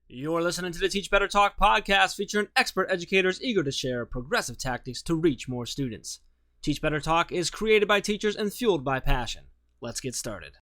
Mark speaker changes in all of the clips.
Speaker 1: You're listening to the Teach Better Talk podcast featuring expert educators eager to share progressive tactics to reach more students. Teach Better Talk is created by teachers and fueled by passion. Let's get started.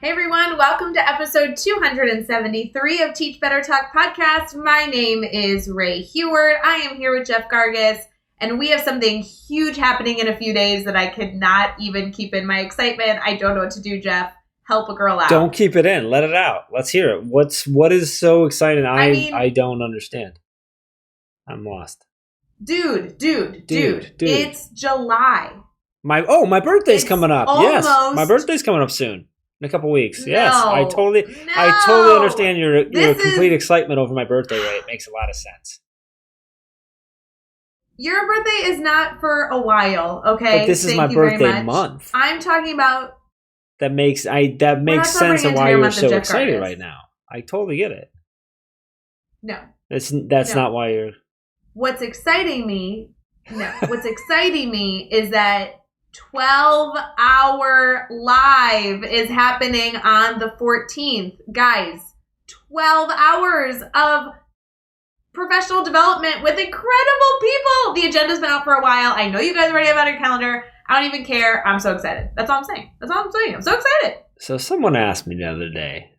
Speaker 2: Hey everyone, welcome to episode 273 of Teach Better Talk podcast. My name is Ray Heward. I am here with Jeff Gargis, and we have something huge happening in a few days that I could not even keep in my excitement. I don't know what to do, Jeff. Help a girl out.
Speaker 1: Don't keep it in. Let it out. Let's hear it. What is so exciting? I don't understand. I'm lost.
Speaker 2: Dude. It's July.
Speaker 1: My birthday's coming up. Yes, my birthday's coming up soon. In a couple weeks. Yes, I totally understand your complete excitement over my birthday, Ray. It makes a lot of sense.
Speaker 2: Your birthday is not for a while, okay?
Speaker 1: But this is my birthday month.
Speaker 2: I'm talking about...
Speaker 1: That makes sense of why you're so excited right now. I totally get it.
Speaker 2: No.
Speaker 1: That's not why you're...
Speaker 2: What's exciting me is that 12-hour live is happening on the 14th. Guys, 12 hours of professional development with incredible people. The agenda's been out for a while. I know you guys already have it on your calendar. I don't even care. I'm so excited. That's all I'm saying. I'm so excited.
Speaker 1: So someone asked me the other day.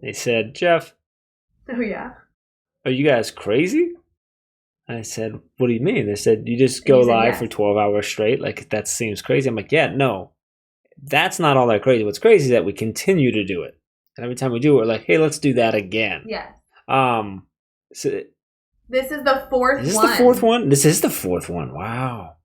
Speaker 1: They said, Jeff.
Speaker 2: Oh, yeah.
Speaker 1: Are you guys crazy? I said, what do you mean? They said, you just go live for 12 hours straight? Like, that seems crazy. I'm like, yeah, no. That's not all that crazy. What's crazy is that we continue to do it. And every time we do it, we're like, hey, let's do that again.
Speaker 2: Yes.
Speaker 1: So
Speaker 2: this is the fourth one.
Speaker 1: Is this the fourth one? This is the fourth one. Wow.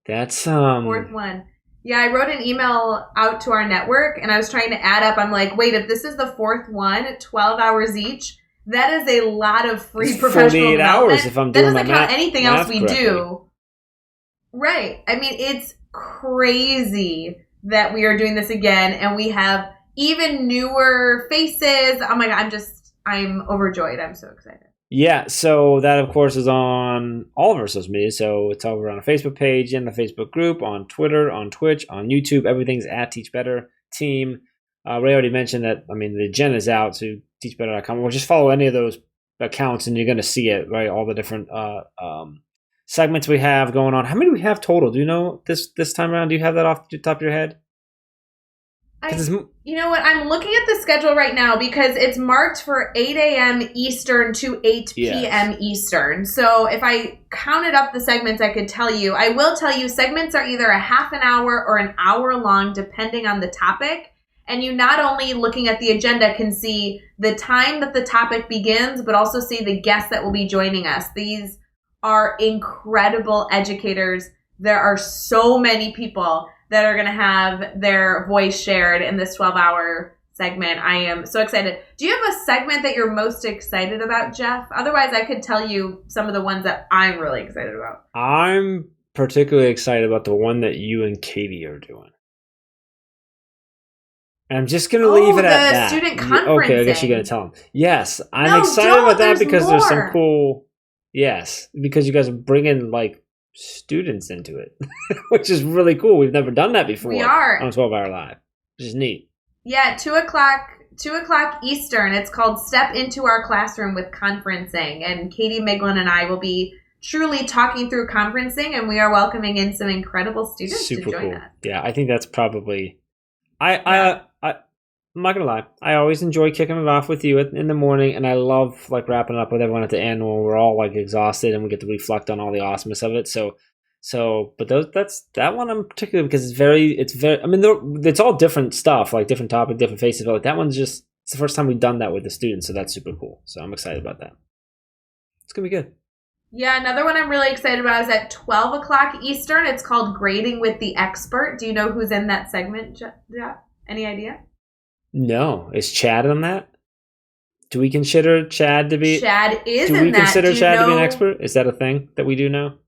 Speaker 1: That's...
Speaker 2: Fourth one. Yeah, I wrote an email out to our network, and I was trying to add up. I'm like, wait, if this is the fourth one, 12 hours each... That is a lot of free professional
Speaker 1: 48 hours if I'm doing my math.
Speaker 2: That doesn't count anything else we
Speaker 1: correctly.
Speaker 2: do. Right. I mean, it's crazy that we are doing this again, and we have even newer faces. Oh my God, I'm overjoyed. I'm so excited.
Speaker 1: Yeah, so that, of course, is on all of our social media. So it's over on a Facebook page, in the Facebook group, on Twitter, on Twitch, on YouTube. Everything's at Teach Better Team. Ray already mentioned that, the agenda is out, so teachbetter.com. Or just follow any of those accounts and you're going to see it, right? All the different segments we have going on. How many do we have total? Do you know this time around? Do you have that off the top of your head?
Speaker 2: You know what? I'm looking at the schedule right now because it's marked for 8 a.m. Eastern to 8 p.m. Eastern. So if I counted up the segments, I could tell you. I will tell you segments are either a half an hour or an hour long, depending on the topic. And you not only looking at the agenda can see the time that the topic begins, but also see the guests that will be joining us. These are incredible educators. There are so many people that are going to have their voice shared in this 12-hour segment. I am so excited. Do you have a segment that you're most excited about, Jeff? Otherwise, I could tell you some of the ones that I'm really excited about.
Speaker 1: I'm particularly excited about the one that you and Katie are doing. I'm just going to leave it at that.
Speaker 2: The student conference.
Speaker 1: Okay, I guess you're going to tell them. Yes, I'm excited about that because there's some cool... Yes, because you guys are bringing, students into it, which is really cool. We've never done that before.
Speaker 2: We are.
Speaker 1: On 12-hour live, which is neat.
Speaker 2: Yeah, 2 o'clock Eastern. It's called Step Into Our Classroom with Conferencing. And Katie Miglin and I will be truly talking through conferencing, and we are welcoming in some incredible students to join us.
Speaker 1: Yeah, I think that's probably... I'm not going to lie. I always enjoy kicking it off with you in the morning, and I love wrapping it up with everyone at the end when we're all exhausted and we get to reflect on all the awesomeness of it. But that's that one I'm particularly because it's all different stuff, different topic, different faces, but that one's it's the first time we've done that with the students, so that's super cool. So I'm excited about that. It's going to be good.
Speaker 2: Yeah, another one I'm really excited about is at 12 o'clock Eastern. It's called Grading with the Expert. Do you know who's in that segment, Jeff? Any idea?
Speaker 1: No. Is Chad on that? Do we consider Chad to be...
Speaker 2: Chad is in that.
Speaker 1: Do we consider Chad to be an expert? Is that a thing that we do now?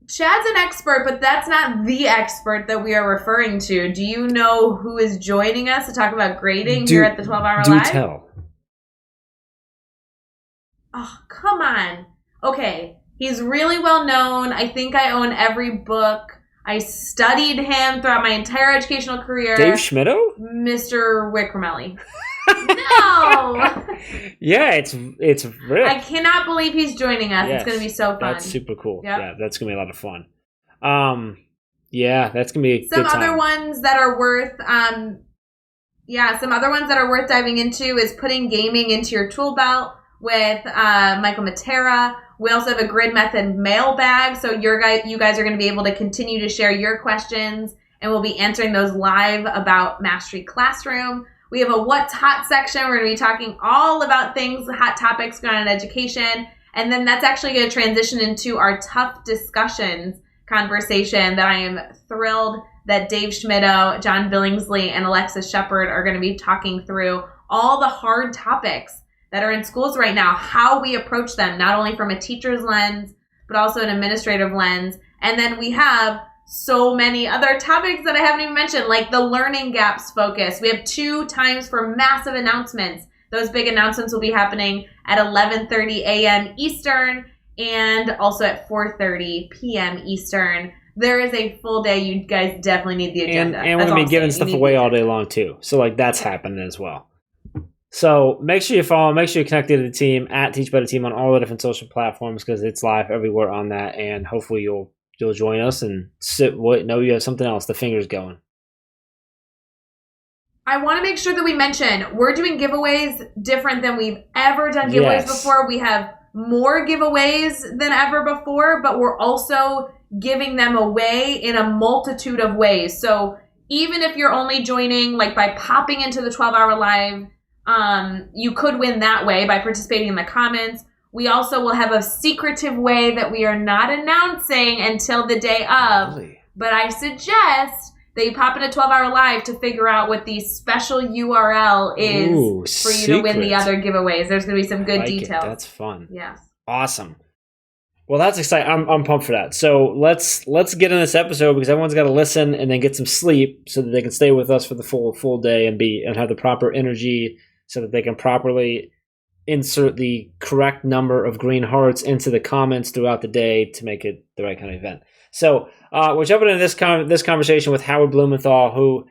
Speaker 2: Chad's an expert, but that's not the expert that we are referring to. Do you know who is joining us to talk about grading here at the 12-Hour Live?
Speaker 1: Do tell.
Speaker 2: Oh, come on. Okay, he's really well known. I think I own every book. I studied him throughout my entire educational career.
Speaker 1: Dave Schmittou?
Speaker 2: Mr. Wickramelli. No!
Speaker 1: Yeah, it's real.
Speaker 2: I cannot believe he's joining us.
Speaker 1: Yes,
Speaker 2: it's going to be so fun.
Speaker 1: That's super cool.
Speaker 2: Yep.
Speaker 1: Yeah, that's going to be a lot of fun. Yeah, that's going to be a
Speaker 2: some
Speaker 1: good time.
Speaker 2: other ones that are worth some other ones that are worth diving into is putting gaming into your tool belt with Michael Matera. We also have a grid method mailbag, so you guys are going to be able to continue to share your questions, and we'll be answering those live about Mastery Classroom. We have a What's Hot section. We're going to be talking all about things, hot topics going on in education, and then that's actually going to transition into our tough discussions conversation that I am thrilled that Dave Schmittou, John Billingsley, and Alexis Shepard are going to be talking through all the hard topics that are in schools right now, how we approach them, not only from a teacher's lens, but also an administrative lens. And then we have so many other topics that I haven't even mentioned, like the learning gaps focus. We have 2 times for massive announcements. Those big announcements will be happening at 11:30 a.m. Eastern and also at 4:30 p.m. Eastern. There is a full day. You guys definitely need the agenda.
Speaker 1: And we're going to be giving stuff away all day long, too. So, like, that's happening as well. So make sure you follow, make sure you're connected to the team at Teach Better Team on all the different social platforms because it's live everywhere on that. And hopefully you'll join us and know you have something else. The finger's going.
Speaker 2: I want to make sure that we mention we're doing giveaways different than we've ever done giveaways before. We have more giveaways than ever before, but we're also giving them away in a multitude of ways. So even if you're only joining like by popping into the 12-Hour Live, you could win that way by participating in the comments. We also will have a secretive way that we are not announcing until the day of. Really? But I suggest that you pop into 12-Hour Live to figure out what the special URL is for you to win the other giveaways. There's going to be some good details.
Speaker 1: That's fun.
Speaker 2: Yes.
Speaker 1: Awesome. Well, that's exciting. I'm pumped for that. So let's get in this episode because everyone's got to listen and then get some sleep so that they can stay with us for the full day and have the proper energy so that they can properly insert the correct number of green hearts into the comments throughout the day to make it the right kind of event. So we're jumping into this conversation with Howard Blumenthal, who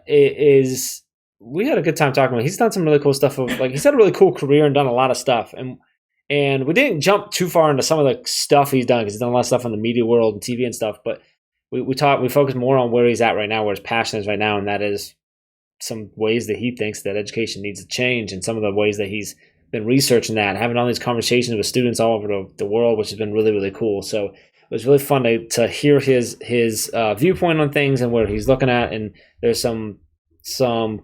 Speaker 1: is we had a good time talking about. He's done some really cool stuff. He's had a really cool career and done a lot of stuff. And we didn't jump too far into some of the stuff he's done because he's done a lot of stuff in the media world and TV and stuff. But we focus more on where he's at right now, where his passion is right now, and that is some ways that he thinks that education needs to change and some of the ways that he's been researching that and having all these conversations with students all over the world, which has been really, really cool. So it was really fun to hear his viewpoint on things and where he's looking at. And there's some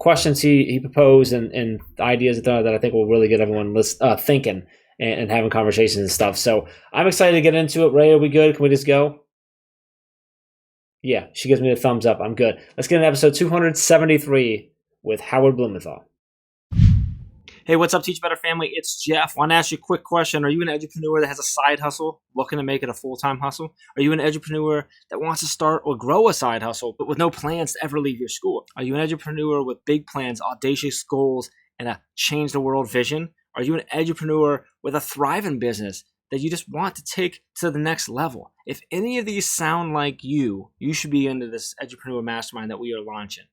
Speaker 1: questions he proposed and ideas that I think will really get everyone thinking and having conversations and stuff. So I'm excited to get into it. Ray, are we good? Can we just go? Yeah, she gives me a thumbs up. I'm good. Let's get into episode 273 with Howard Blumenthal. Hey, what's up, Teach Better family? It's Jeff. I want to ask you a quick question. Are you an edupreneur that has a side hustle, looking to make it a full-time hustle? Are you an edupreneur that wants to start or grow a side hustle, but with no plans to ever leave your school? Are you an edupreneur with big plans, audacious goals, and a change-the-world vision? Are you an edupreneur with a thriving business that you just want to take to the next level? If any of these sound like you should be into this Edupreneur Mastermind that we are launching.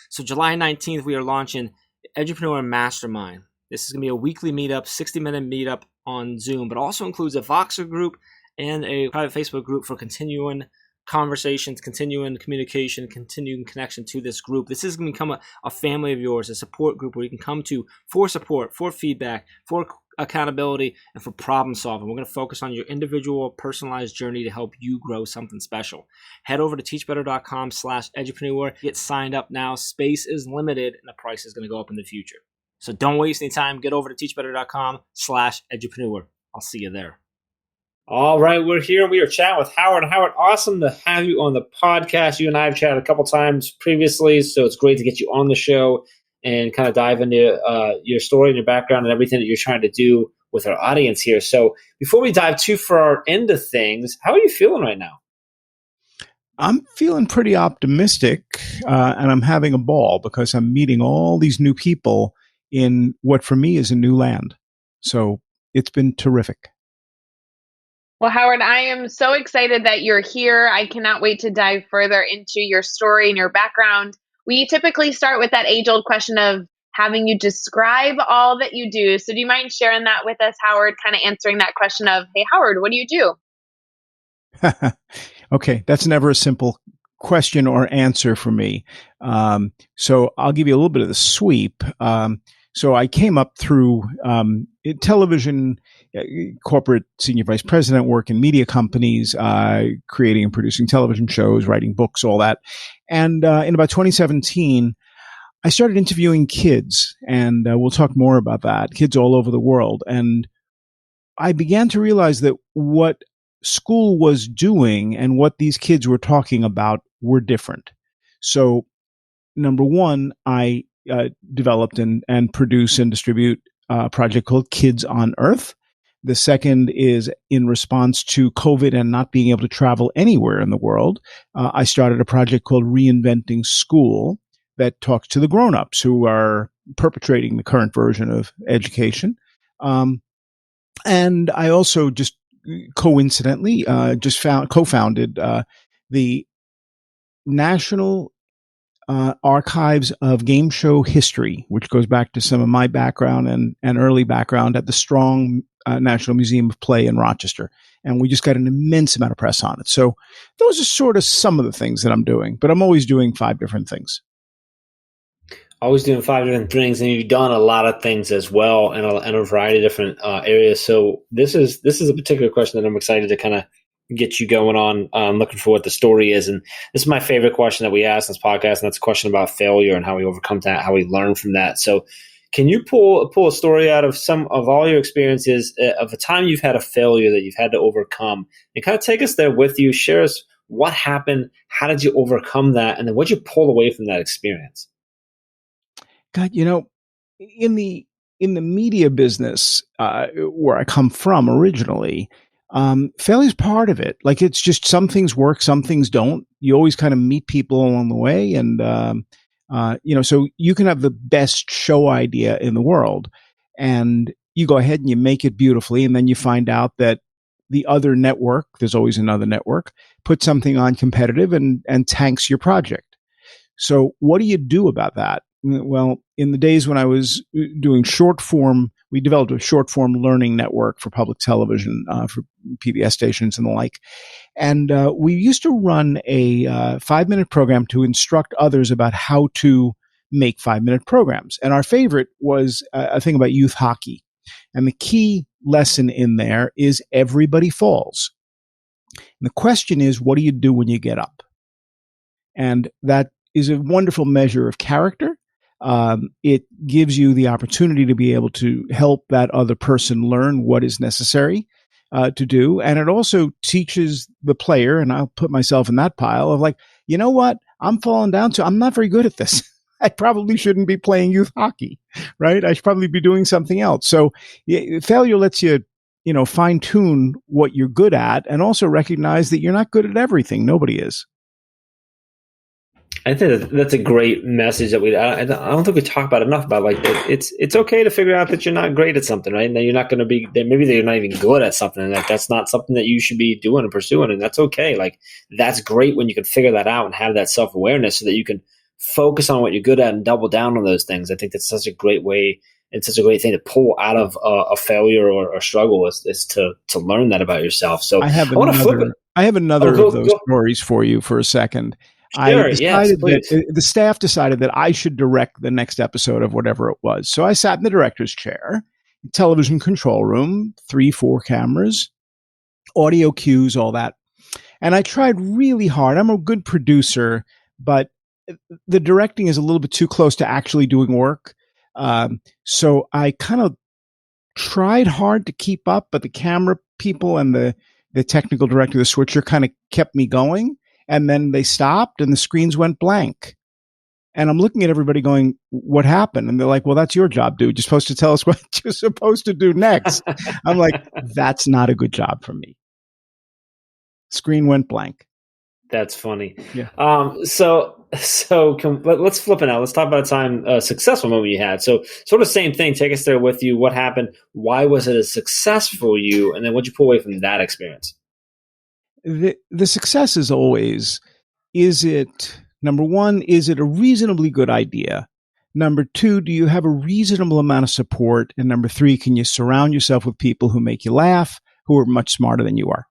Speaker 1: So July 19th, we are launching Edupreneur Mastermind. This is going to be a weekly meetup, 60-minute meetup on Zoom, but also includes a Voxer group and a private Facebook group for continuing conversations, continuing communication, continuing connection to this group. This is going to become a family of yours, a support group where you can come to for support, for feedback, for accountability, and for problem solving. We're going to focus on your individual personalized journey to help you grow something special. Head over to teachbetter.com/edupreneur. Get signed up now. Space is limited and the price is going to go up in the future. So don't waste any time. Get over to teachbetter.com/edupreneur. I'll see you there. All right, we're here. We are chatting with Howard. Howard, awesome to have you on the podcast. You and I have chatted a couple times previously, so it's great to get you on the show and kind of dive into your story and your background and everything that you're trying to do with our audience here. So before we dive too far into things, how are you feeling right now?
Speaker 3: I'm feeling pretty optimistic, and I'm having a ball because I'm meeting all these new people in what for me is a new land. So it's been terrific.
Speaker 4: Well, Howard, I am so excited that you're here. I cannot wait to dive further into your story and your background. We typically start with that age-old question of having you describe all that you do. So do you mind sharing that with us, Howard, kind of answering that question of, hey, Howard, what do you do?
Speaker 3: Okay, that's never a simple question or answer for me. So I'll give you a little bit of the sweep. So I came up through television, corporate senior vice president work in media companies, creating and producing television shows, writing books, all that. And in about 2017, I started interviewing kids, and we'll talk more about that, kids all over the world. And I began to realize that what school was doing and what these kids were talking about were different. So, number one, I developed and produce and distribute a project called Kids on Earth. The second is in response to COVID and not being able to travel anywhere in the world. I started a project called Reinventing School that talks to the grown-ups who are perpetrating the current version of education. And I also just coincidentally co-founded the National Archives of Game Show History, which goes back to some of my background and early background at the Strong National Museum of Play in Rochester. And we just got an immense amount of press on it. So those are sort of some of the things that I'm doing, but I'm always doing 5 different things.
Speaker 1: Always doing 5 different things, and you've done a lot of things as well in a variety of different areas. So this is a particular question that I'm excited to kind of get you going on. Looking for what the story is, and this is my favorite question that we ask in this podcast, and that's a question about failure and how we overcome that, how we learn from that. So, can you pull a story out of some of all your experiences of a time you've had a failure that you've had to overcome, and kind of take us there with you? Share us what happened, how did you overcome that, and then what did you pull away from that experience?
Speaker 3: God, in the media business where I come from originally, failure is part of it. Like, it's just some things work, some things don't. You always kind of meet people along the way, and so you can have the best show idea in the world, and you go ahead and you make it beautifully, and then you find out that the other network, there's always another network, put something on competitive and tanks your project. So what do you do about that? Well, in the days when I was doing short form, we developed a short form learning network for public television, for PBS stations and the like. And we used to run a 5-minute program to instruct others about how to make 5-minute programs. And our favorite was a thing about youth hockey. And the key lesson in there is everybody falls. And the question is, what do you do when you get up? And that is a wonderful measure of character. It gives you the opportunity to be able to help that other person learn what is necessary to do. And it also teaches the player, and I'll put myself in that pile of like, you know what? I'm falling down to, I'm not very good at this. I probably shouldn't be playing youth hockey, right? I should probably be doing something else. So failure lets you, fine tune what you're good at, and also recognize that you're not good at everything. Nobody is.
Speaker 1: I think that's a great message that I don't think we talk about enough about, like, it's okay to figure out that you're not great at something, right? And that you're not going to be, maybe that you're not even good at something, and that's not something that you should be doing and pursuing, and that's okay. Like, that's great when you can figure that out and have that self-awareness so that you can focus on what you're good at and double down on those things. I think that's such a great way. It's such a great thing to pull out of a failure or a struggle is to learn that about yourself. So I want to flip it.
Speaker 3: I have another of those stories for you for a second.
Speaker 1: Sure,
Speaker 3: the staff decided that I should direct the next episode of whatever it was. So I sat in the director's chair, television control room, 3-4 cameras, audio cues, all that. And I tried really hard. I'm a good producer, but the directing is a little bit too close to actually doing work. So I kind of tried hard to keep up, but the camera people and the technical director, the switcher, kind of kept me going. And then they stopped and the screens went blank. And I'm looking at everybody going, what happened? And they're like, well, that's your job, dude. You're supposed to tell us what you're supposed to do next. I'm like, that's not a good job for me. Screen went blank.
Speaker 1: That's funny.
Speaker 3: Yeah.
Speaker 1: Let's flip it now. Let's talk about a successful moment you had. So sort of same thing. Take us there with you. What happened? Why was it a success for you? And then what'd you pull away from that experience?
Speaker 3: The success is always, number one, is it a reasonably good idea? Number two, do you have a reasonable amount of support? And number three, can you surround yourself with people who make you laugh, who are much smarter than you are?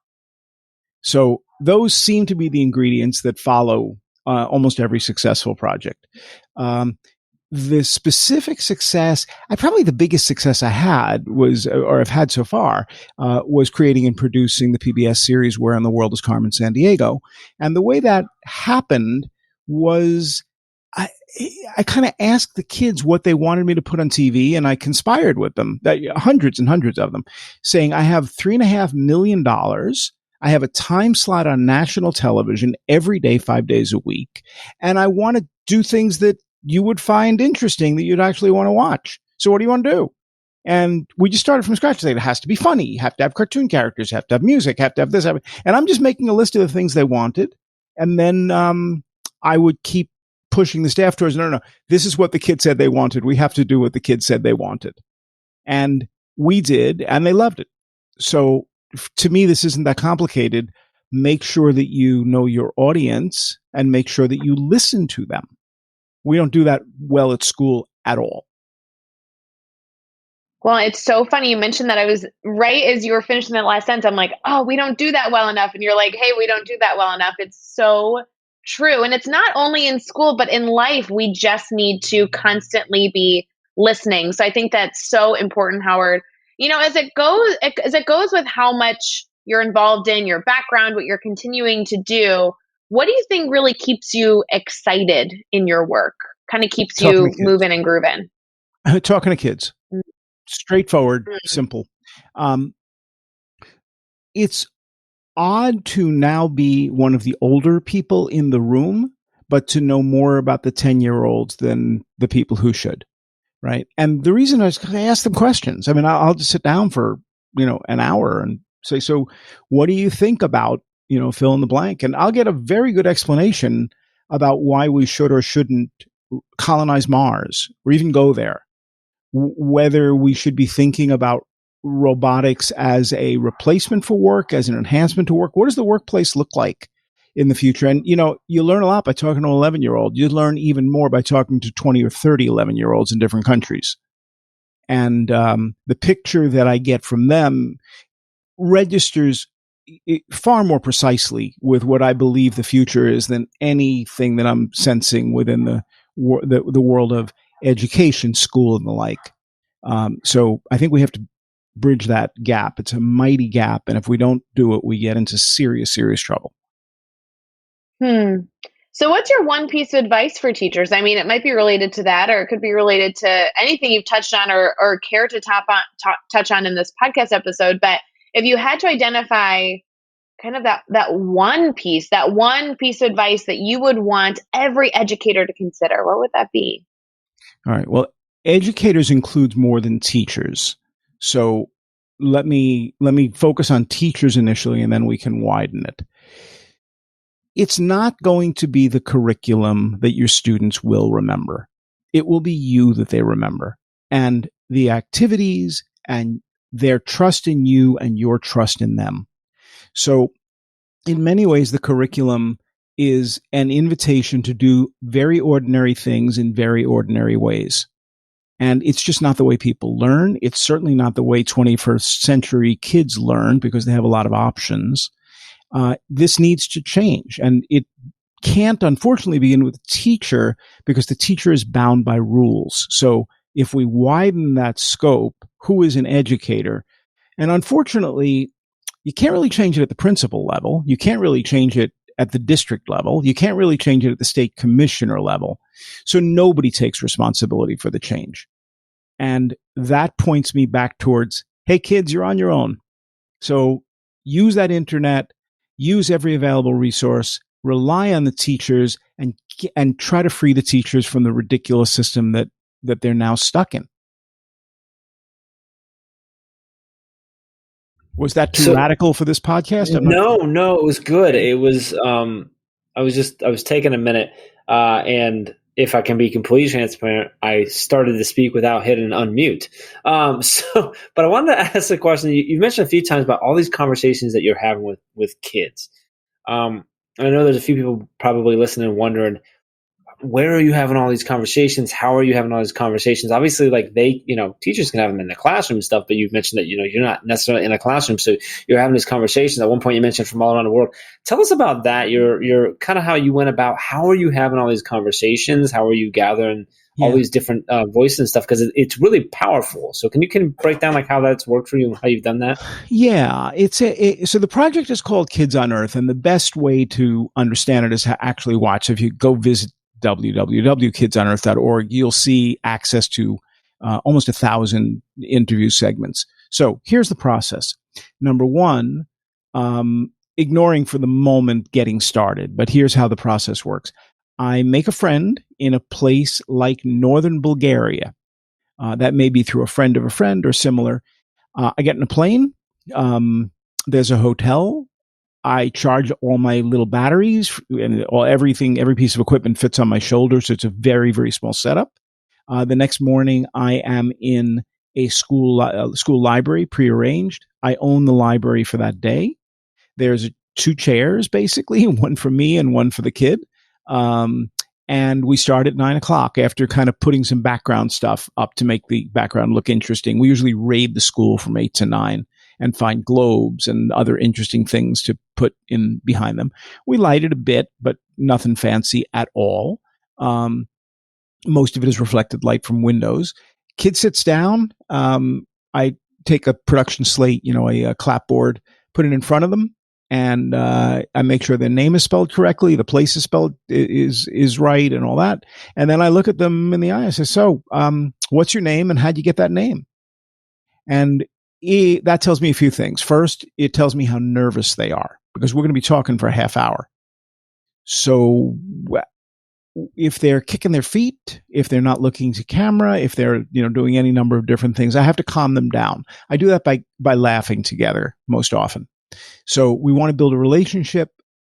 Speaker 3: So those seem to be the ingredients that follow almost every successful project. The specific success, probably the biggest success I had was, or I've had so far, was creating and producing the PBS series Where in the World is Carmen Sandiego. And the way that happened was I kind of asked the kids what they wanted me to put on TV, and I conspired with them, hundreds and hundreds of them, saying, I have $3.5 million. I have a time slot on national television every day, 5 days a week. And I want to do things that you would find interesting, that you'd actually want to watch. So what do you want to do? And we just started from scratch. It has to be funny. You have to have cartoon characters. You have to have music. You have to have this. And I'm just making a list of the things they wanted. And then I would keep pushing the staff towards, no, this is what the kids said they wanted. We have to do what the kids said they wanted. And we did, and they loved it. So to me, this isn't that complicated. Make sure that you know your audience and make sure that you listen to them. We don't do that well at school at all.
Speaker 4: Well, it's so funny you mentioned that. I was right as you were finishing that last sentence. I'm like, oh, we don't do that well enough. And you're like, hey, we don't do that well enough. It's so true. And it's not only in school, but in life, we just need to constantly be listening. So I think that's so important, Howard. As it goes with how much you're involved in your background, what you're continuing to do, what do you think really keeps you excited in your work? Kind of keeps you moving and grooving?
Speaker 3: Talking to kids. Straightforward, simple. It's odd to now be one of the older people in the room, but to know more about the 10-year-olds than the people who should, right? And the reason is because I ask them questions. I mean, I'll just sit down for, an hour and say, so what do you think about, fill in the blank? And I'll get a very good explanation about why we should or shouldn't colonize Mars or even go there. Whether we should be thinking about robotics as a replacement for work, as an enhancement to work. What does the workplace look like in the future? And, you learn a lot by talking to an 11-year-old. You learn even more by talking to 20 or 30 11-year-olds in different countries. And the picture that I get from them registers far more precisely with what I believe the future is than anything that I'm sensing within the world of education, school, and the like. So I think we have to bridge that gap. It's a mighty gap. And if we don't do it, we get into serious, serious trouble.
Speaker 4: So what's your one piece of advice for teachers? I mean, it might be related to that, or it could be related to anything you've touched on or care to touch on in this podcast episode. But if you had to identify kind of that one piece of advice that you would want every educator to consider, what would that be?
Speaker 3: All right. Well, educators includes more than teachers. So let me focus on teachers initially, and then we can widen it. It's not going to be the curriculum that your students will remember. It will be you that they remember, and the activities and their trust in you and your trust in them. So in many ways, the curriculum is an invitation to do very ordinary things in very ordinary ways. And it's just not the way people learn. It's certainly not the way 21st century kids learn because they have a lot of options. This needs to change. And it can't, unfortunately, begin with the teacher because the teacher is bound by rules. So if we widen that scope, who is an educator? And unfortunately, you can't really change it at the principal level. You can't really change it at the district level. You can't really change it at the state commissioner level. So nobody takes responsibility for the change. And that points me back towards, hey, kids, you're on your own. So use that internet, use every available resource, rely on the teachers and try to free the teachers from the ridiculous system that they're now stuck in. Was that too radical for this podcast?
Speaker 1: No, it was good. It was, I was taking a minute, and if I can be completely transparent, I started to speak without hitting unmute. But I wanted to ask a question. You mentioned a few times about all these conversations that you're having with kids. I know there's a few people probably listening wondering, where are you having all these conversations? How are you having all these conversations? Obviously, like teachers can have them in the classroom and stuff, but you've mentioned that, you're not necessarily in a classroom. So you're having these conversations. At one point you mentioned from all around the world. Tell us about that. Your kind of how you went about, how are you having all these conversations? How are you gathering all these different voices and stuff? Because it's really powerful. So can you break down like how that's worked for you and how you've done that?
Speaker 3: Yeah, so the project is called Kids on Earth, and the best way to understand it is to actually watch. If you go visit www.kidsonearth.org, you'll see access to almost 1,000 interview segments. So here's the process. Number one, ignoring for the moment getting started, but here's how the process works. I make a friend in a place like northern Bulgaria. That may be through a friend of a friend or similar. I get in a plane. There's a hotel. I charge all my little batteries, and every piece of equipment fits on my shoulder. So it's a very, very small setup. The next morning I am in a school library, prearranged. I own the library for that day. There's 2 chairs, basically, one for me and one for the kid. And we start at 9:00 after kind of putting some background stuff up to make the background look interesting. We usually raid the school from 8 to 9 and find globes and other interesting things to put in behind them. We light it a bit, but nothing fancy at all. Most of it is reflected light from windows. Kid sits down. I take a production slate, a clapboard, put it in front of them, and I make sure their name is spelled correctly, the place is spelled is right, and all that. And then I look at them in the eye. I say, "So, what's your name, and how'd you get that name?" And that tells me a few things. First, it tells me how nervous they are, because we're going to be talking for a half hour. So if they're kicking their feet, if they're not looking to camera, if they're doing any number of different things, I have to calm them down. I do that by laughing together most often. So we want to build a relationship.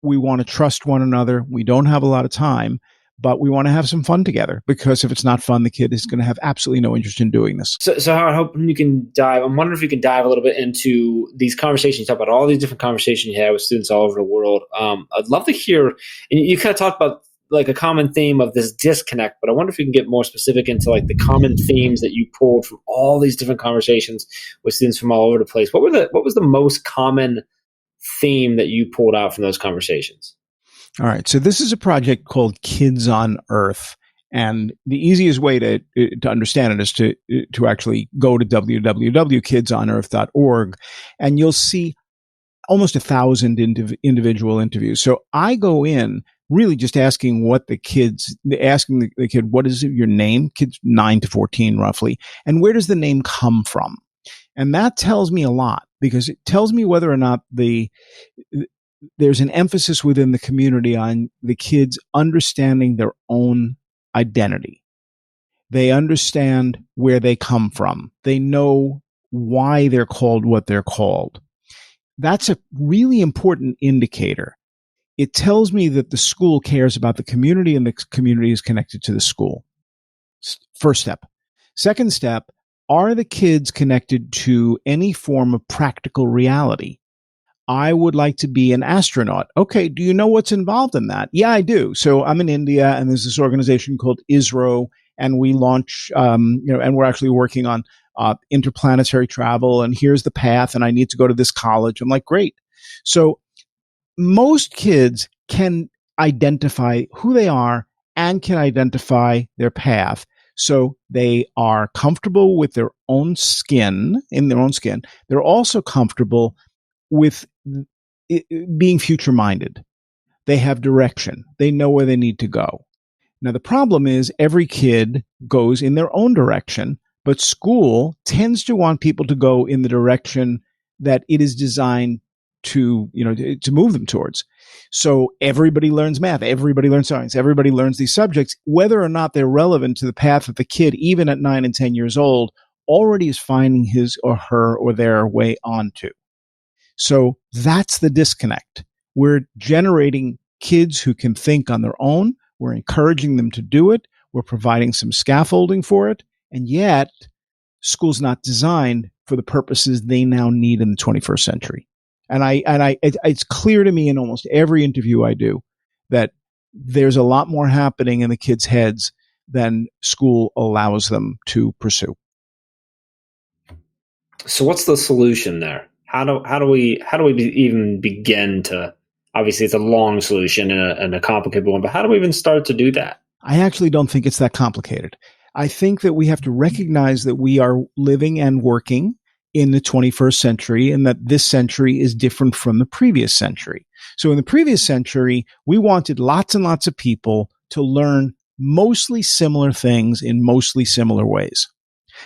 Speaker 3: We want to trust one another. We don't have a lot of time, but we want to have some fun together, because if it's not fun, the kid is going to have absolutely no interest in doing this.
Speaker 1: So Howard, I hope you can dive. I'm wondering if you can dive a little bit into these conversations. You talk about all these different conversations you have with students all over the world. I'd love to hear, and you kind of talked about like a common theme of this disconnect, but I wonder if you can get more specific into like the common themes that you pulled from all these different conversations with students from all over the place. What was the most common theme that you pulled out from those conversations?
Speaker 3: All right. So this is a project called Kids on Earth. And the easiest way to understand it is to actually go to www.kidsonearth.org, and you'll see almost 1,000 individual interviews. So I go in really just asking the kid, what is your name? Kids 9 to 14 roughly. And where does the name come from? And that tells me a lot, because it tells me whether or not there's an emphasis within the community on the kids understanding their own identity. They understand where they come from. They know why they're called what they're called. That's a really important indicator. It tells me that the school cares about the community and the community is connected to the school. First step. Second step, are the kids connected to any form of practical reality? I would like to be an astronaut. Okay, do you know what's involved in that? Yeah, I do. So I'm in India, and there's this organization called ISRO, and we launch, and we're actually working on interplanetary travel, and here's the path, and I need to go to this college. I'm like, great. So most kids can identify who they are and can identify their path. So they are comfortable with their own skin, in their own skin. They're also comfortable with being future-minded. They have direction. They know where they need to go. Now, the problem is every kid goes in their own direction, but school tends to want people to go in the direction that it is designed to move them towards. So everybody learns math, everybody learns science, everybody learns these subjects, whether or not they're relevant to the path that the kid, even at 9 and 10 years old, already is finding his or her or their way onto. So that's the disconnect. We're generating kids who can think on their own. We're encouraging them to do it. We're providing some scaffolding for it. And yet, school's not designed for the purposes they now need in the 21st century. And it's clear to me in almost every interview I do that there's a lot more happening in the kids' heads than school allows them to pursue.
Speaker 1: So what's the solution there? How do we even begin to? Obviously, it's a long solution and a complicated one, but how do we even start to do that?
Speaker 3: I actually don't think it's that complicated. I think that we have to recognize that we are living and working in the 21st century and that this century is different from the previous century. So in the previous century, we wanted lots and lots of people to learn mostly similar things in mostly similar ways.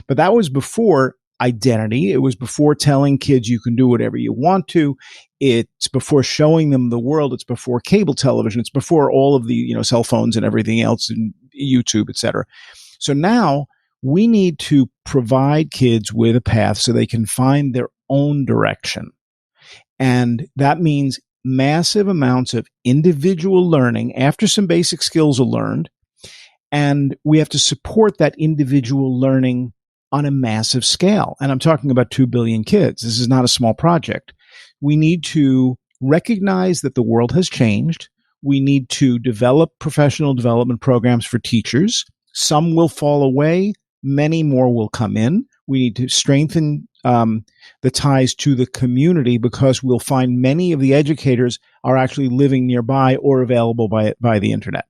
Speaker 3: But that was before identity. It was before telling kids you can do whatever you want to. It's before showing them the world. It's before cable television. It's before all of the, cell phones and everything else and YouTube, et cetera. So now we need to provide kids with a path so they can find their own direction. And that means massive amounts of individual learning after some basic skills are learned. And we have to support that individual learning on a massive scale. And I'm talking about 2 billion kids. This is not a small project. We need to recognize that the world has changed. We need to develop professional development programs for teachers. Some will fall away. Many more will come in. We need to strengthen the ties to the community because we'll find many of the educators are actually living nearby or available by the internet.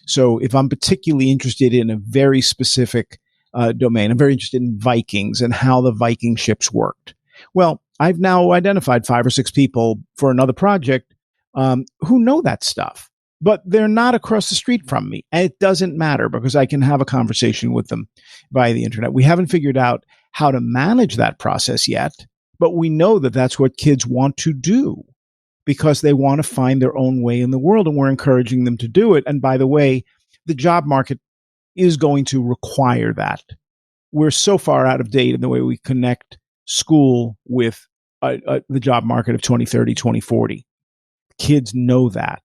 Speaker 3: So if I'm particularly interested in a very specific domain, I'm very interested in Vikings and how the Viking ships worked. Well, I've now identified 5 or 6 people for another project who know that stuff, but they're not across the street from me. And it doesn't matter because I can have a conversation with them via the internet. We haven't figured out how to manage that process yet, but we know that that's what kids want to do because they want to find their own way in the world, and we're encouraging them to do it. And by the way, the job market is going to require that. We're so far out of date in the way we connect school with the job market of 2030, 2040. Kids know that,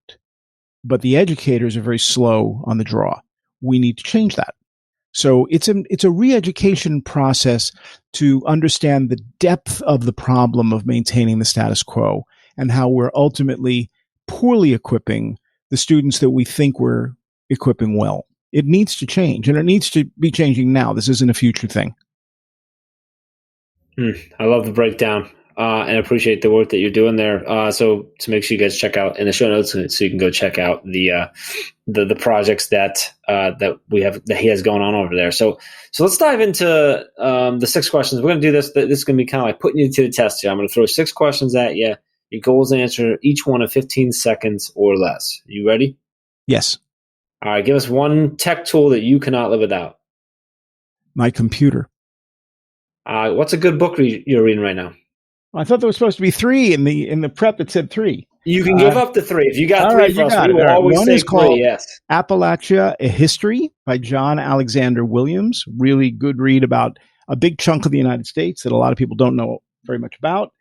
Speaker 3: but the educators are very slow on the draw. We need to change that. So it's a re-education process to understand the depth of the problem of maintaining the status quo and how we're ultimately poorly equipping the students that we think we're equipping well. It needs to change, and it needs to be changing now. This isn't a future thing.
Speaker 1: I love the breakdown and appreciate the work that you're doing there. So to make sure you guys check out in the show notes, so you can go check out the projects that we have that he has going on over there. So let's dive into the 6 questions. We're going to do this. This is going to be kind of like putting you to the test here. I'm going to throw 6 questions at you. Your goal is to answer each one in 15 seconds or less. You ready?
Speaker 3: Yes.
Speaker 1: All right. Give us one tech tool that you cannot live without.
Speaker 3: My computer.
Speaker 1: What's a good book you're reading right now?
Speaker 3: I thought there was supposed to be 3 in the prep. It said 3.
Speaker 1: You can give up to 3 if you got 3
Speaker 3: right,
Speaker 1: for us.
Speaker 3: We
Speaker 1: will always
Speaker 3: One
Speaker 1: say
Speaker 3: is called
Speaker 1: 3, yes.
Speaker 3: Appalachia: A History by John Alexander Williams. Really good read about a big chunk of the United States that a lot of people don't know very much about.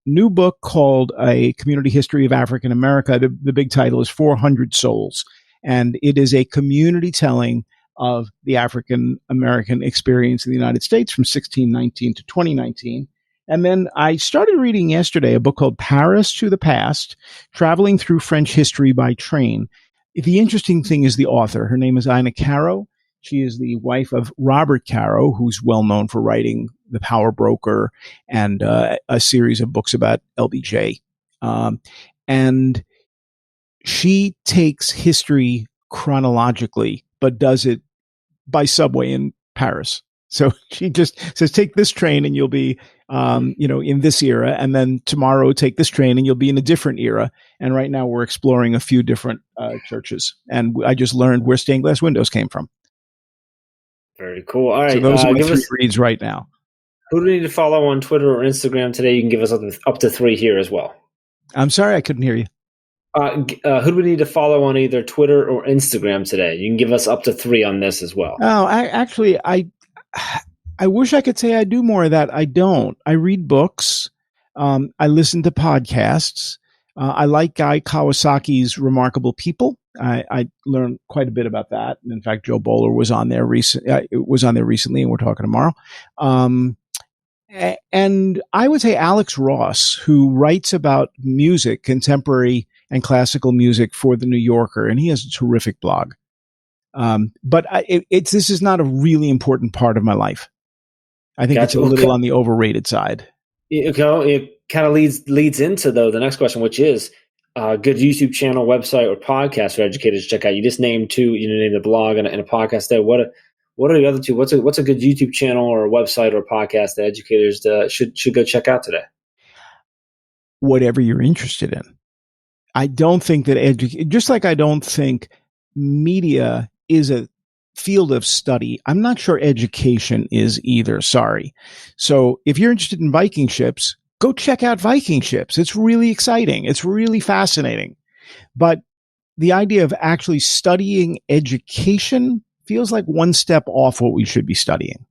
Speaker 3: New book called A Community History of African America. The big title is 400 Souls, and it is a community telling of the African American experience in the United States from 1619 to 2019. And then I started reading yesterday a book called Paris to the Past, Traveling Through French History by Train. The interesting thing is the author. Her name is Caro. She is the wife of Robert Caro, who's well known for writing The Power Broker and a series of books about LBJ. And she takes history chronologically, but does it by subway in Paris. So she just says, take this train and you'll be, in this era. And then tomorrow, take this train and you'll be in a different era. And right now we're exploring a few different churches. And I just learned where stained glass windows came from.
Speaker 1: Very cool. All right.
Speaker 3: So those are my 3 reads right now.
Speaker 1: Who do we need to follow on Twitter or Instagram today? You can give us up to 3 here as well.
Speaker 3: I'm sorry, I couldn't hear you.
Speaker 1: Who do we need to follow on either Twitter or Instagram today? You can give us up to 3 on this as well.
Speaker 3: Oh, I wish I could say I do more of that. I don't. I read books. I listen to podcasts. I like Guy Kawasaki's Remarkable People. I learned quite a bit about that. And in fact, Joe Bowler was on there recently, and we're talking tomorrow. And I would say Alex Ross, who writes about music, contemporary and classical music for the New Yorker, and he has a terrific blog. But this is not a really important part of my life. I think it's a little on the overrated side.
Speaker 1: It kind of leads into the next question, which is a good YouTube channel, website, or podcast for educators to check out. You just named 2. You named the blog and a podcast there. What are the other 2? What's a good YouTube channel or a website or podcast that educators should go check out today?
Speaker 3: Whatever you're interested in. I don't think that just like I don't think media is a field of study, I'm not sure education is either. Sorry. So if you're interested in Viking ships, go check out Viking ships. It's really exciting. It's really fascinating. But the idea of actually studying education feels like one step off what we should be studying.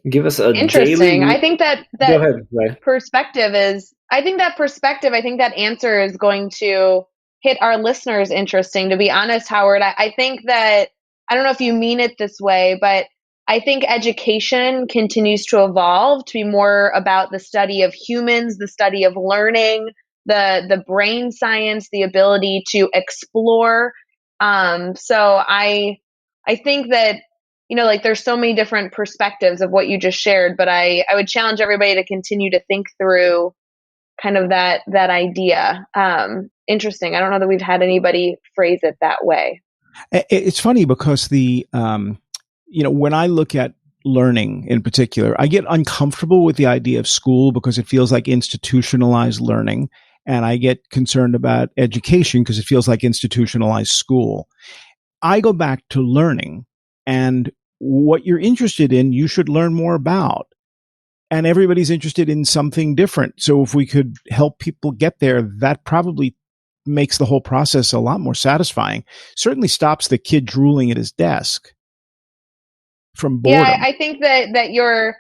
Speaker 1: Give us a
Speaker 4: interesting.
Speaker 1: daily...
Speaker 4: I think that
Speaker 1: Go ahead, Ray.
Speaker 4: perspective, I think that answer is going to hit our listeners interesting, to be honest, Howard. I think that, I don't know if you mean it this way, but I think education continues to evolve to be more about the study of humans, the study of learning, the brain science, the ability to explore. So I think that, there's so many different perspectives of what you just shared, but I would challenge everybody to continue to think through kind of that idea. Interesting. I don't know that we've had anybody phrase it that way.
Speaker 3: It's funny because when I look at learning in particular, I get uncomfortable with the idea of school because it feels like institutionalized learning. And I get concerned about education because it feels like institutionalized school. I go back to learning, and what you're interested in, you should learn more about. And everybody's interested in something different. So if we could help people get there, that probably makes the whole process a lot more satisfying. Certainly stops the kid drooling at his desk from boredom.
Speaker 4: Yeah, I think that your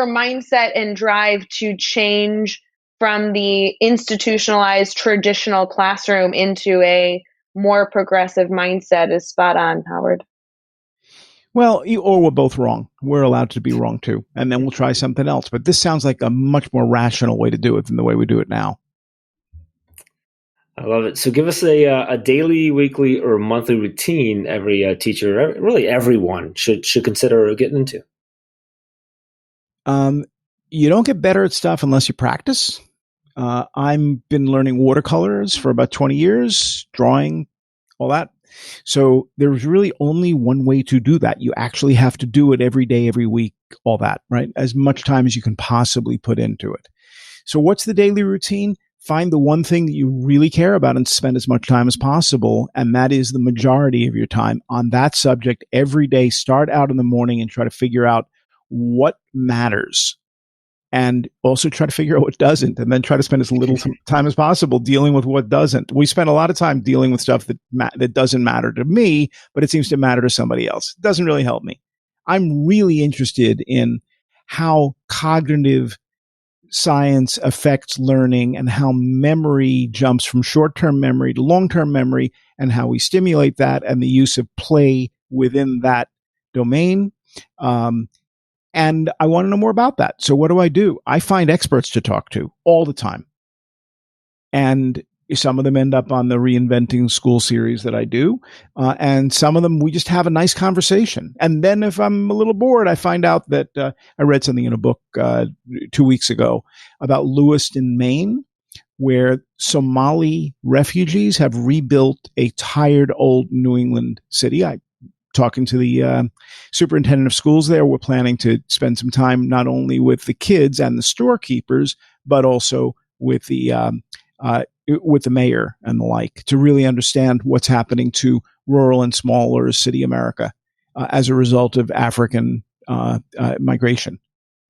Speaker 4: mindset and drive to change from the institutionalized traditional classroom into a more progressive mindset is spot on, Howard.
Speaker 3: Well, or we're both wrong. We're allowed to be wrong too. And then we'll try something else. But this sounds like a much more rational way to do it than the way we do it now.
Speaker 1: I love it. So give us a daily, weekly, or monthly routine every teacher, really everyone should consider getting into.
Speaker 3: You don't get better at stuff unless you practice. I've been learning watercolors for about 20 years, drawing, all that. So there's really only one way to do that. You actually have to do it every day, every week, all that, right? As much time as you can possibly put into it. So what's the daily routine? Find the one thing that you really care about and spend as much time as possible. And that is the majority of your time on that subject every day. Start out in the morning and try to figure out what matters. And also try to figure out what doesn't, and then try to spend as little time as possible dealing with what doesn't. We spend a lot of time dealing with stuff that doesn't matter to me, but it seems to matter to somebody else. It doesn't really help me. I'm really interested in how cognitive science affects learning and how memory jumps from short-term memory to long-term memory and how we stimulate that and the use of play within that domain. And I want to know more about that. So what do? I find experts to talk to all the time. And some of them end up on the Reinventing School series that I do. And some of them, we just have a nice conversation. And then if I'm a little bored, I find out that I read something in a book 2 weeks ago about Lewiston, Maine, where Somali refugees have rebuilt a tired old New England city. Talking to the superintendent of schools there, we're planning to spend some time not only with the kids and the storekeepers, but also with the mayor and the like, to really understand what's happening to rural and smaller city America as a result of African migration.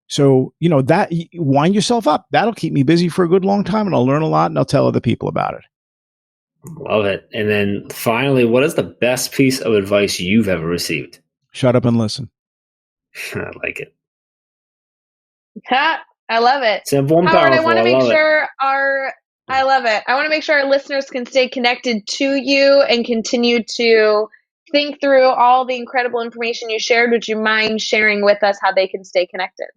Speaker 3: So, that wind yourself up. That'll keep me busy for a good long time, and I'll learn a lot, and I'll tell other people about it.
Speaker 1: Love it. And then finally, what is the best piece of advice you've ever received?
Speaker 3: Shut up and listen.
Speaker 1: I like it.
Speaker 4: I love it.
Speaker 1: Simple and
Speaker 4: Howard,
Speaker 1: powerful.
Speaker 4: I want to make sure I love it. I want to make sure our listeners can stay connected to you and continue to think through all the incredible information you shared. Would you mind sharing with us how they can stay connected?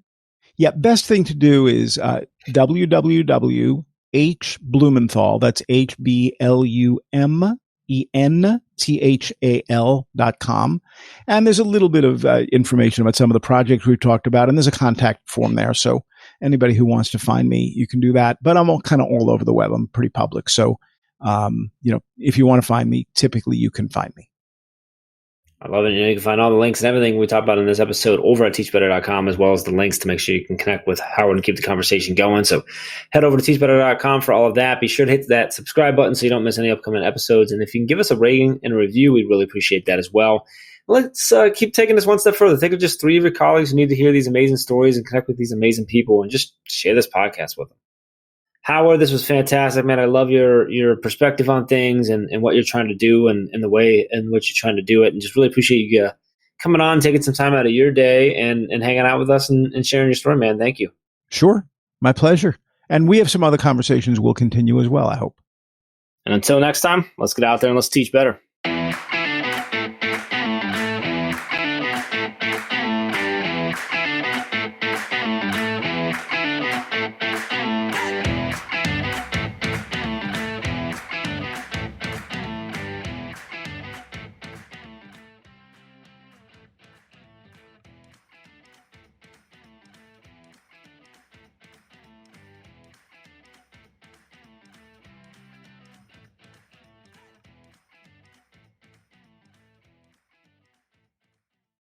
Speaker 3: Yeah, best thing to do is www.blumenthal, that's HBLUMENTHAL.com. And there's a little bit of information about some of the projects we've talked about, and there's a contact form there. So anybody who wants to find me, you can do that. But I'm kind of all over the web. I'm pretty public. So, if you want to find me, typically you can find me.
Speaker 1: I love it. You can find all the links and everything we talked about in this episode over at teachbetter.com, as well as the links to make sure you can connect with Howard and keep the conversation going. So head over to teachbetter.com for all of that. Be sure to hit that subscribe button so you don't miss any upcoming episodes. And if you can give us a rating and a review, we'd really appreciate that as well. Let's keep taking this one step further. Think of just 3 of your colleagues who need to hear these amazing stories and connect with these amazing people, and just share this podcast with them. Howard, this was fantastic, man. I love your perspective on things and what you're trying to do and the way in which you're trying to do it. And just really appreciate you coming on, taking some time out of your day and hanging out with us and sharing your story, man. Thank you.
Speaker 3: Sure. My pleasure. And we have some other conversations we'll continue as well, I hope.
Speaker 1: And until next time, let's get out there and let's teach better.